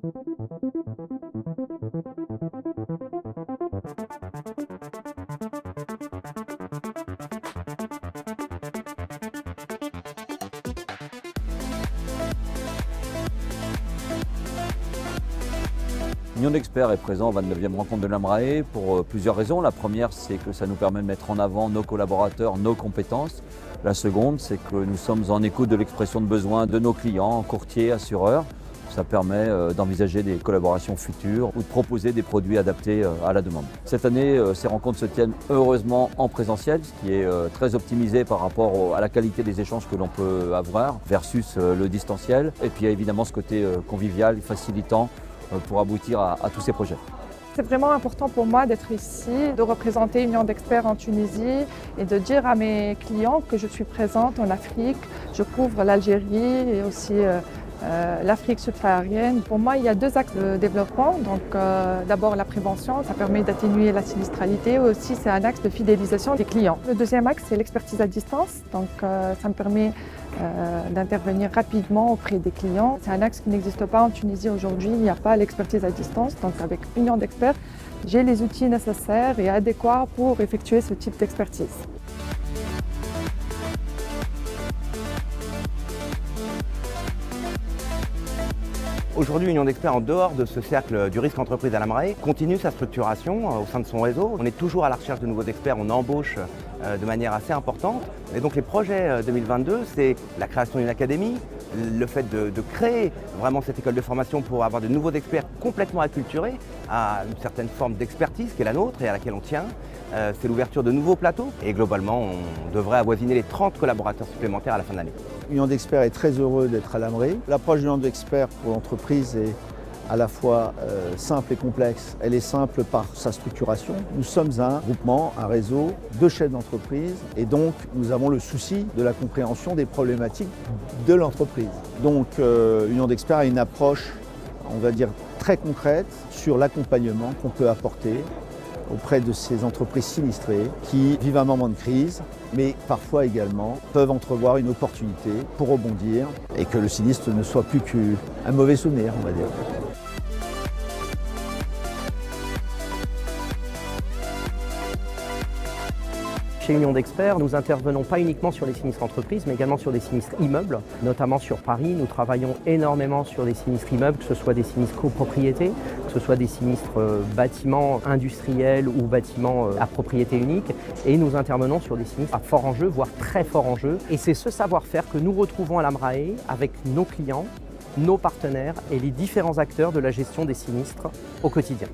Union d'experts est présent au 29e rencontre de l'AMRAE pour plusieurs raisons. La première, c'est que ça nous permet de mettre en avant nos collaborateurs, nos compétences. La seconde, c'est que nous sommes en écoute de l'expression de besoins de nos clients, courtiers, assureurs. Ça permet d'envisager des collaborations futures ou de proposer des produits adaptés à la demande. Cette année, ces rencontres se tiennent heureusement en présentiel, ce qui est très optimisé par rapport à la qualité des échanges que l'on peut avoir versus le distanciel. Et puis il y a évidemment ce côté convivial, facilitant pour aboutir à tous ces projets. C'est vraiment important pour moi d'être ici, de représenter Union d'experts en Tunisie et de dire à mes clients que je suis présente en Afrique. Je couvre l'Algérie et aussi l'Afrique subsaharienne. Pour moi, il y a deux axes de développement. Donc, d'abord, la prévention, ça permet d'atténuer la sinistralité. Aussi, c'est un axe de fidélisation des clients. Le deuxième axe, c'est l'expertise à distance. Donc, ça me permet d'intervenir rapidement auprès des clients. C'est un axe qui n'existe pas en Tunisie aujourd'hui. Il n'y a pas l'expertise à distance. Donc, avec Union d'experts, j'ai les outils nécessaires et adéquats pour effectuer ce type d'expertise. Aujourd'hui, Union d'experts, en dehors de ce cercle du risque entreprise à l'AMRAE, continue sa structuration au sein de son réseau. On est toujours à la recherche de nouveaux experts, on embauche de manière assez importante. Et donc les projets 2022, c'est la création d'une académie, le fait de créer vraiment cette école de formation pour avoir de nouveaux experts complètement acculturés à une certaine forme d'expertise qui est la nôtre et à laquelle on tient. C'est l'ouverture de nouveaux plateaux et globalement, on devrait avoisiner les 30 collaborateurs supplémentaires à la fin de l'année. Union d'experts est très heureux d'être à l'AMRAE. L'approche d'Union d'experts pour l'entreprise est à la fois simple et complexe. Elle est simple par sa structuration. Nous sommes un groupement, un réseau de chefs d'entreprise et donc nous avons le souci de la compréhension des problématiques de l'entreprise. Donc Union d'experts a une approche, on va dire, très concrète sur l'accompagnement qu'on peut apporter auprès de ces entreprises sinistrées qui vivent un moment de crise, mais parfois également peuvent entrevoir une opportunité pour rebondir et que le sinistre ne soit plus qu'un mauvais souvenir, on va dire. Chez Union d'experts, nous intervenons pas uniquement sur les sinistres entreprises, mais également sur des sinistres immeubles, notamment sur Paris. Nous travaillons énormément sur des sinistres immeubles, que ce soit des sinistres copropriétés, que ce soit des sinistres bâtiments industriels ou bâtiments à propriété unique. Et nous intervenons sur des sinistres à fort enjeu, voire très fort enjeu. Et c'est ce savoir-faire que nous retrouvons à l'AMRAE avec nos clients, nos partenaires et les différents acteurs de la gestion des sinistres au quotidien.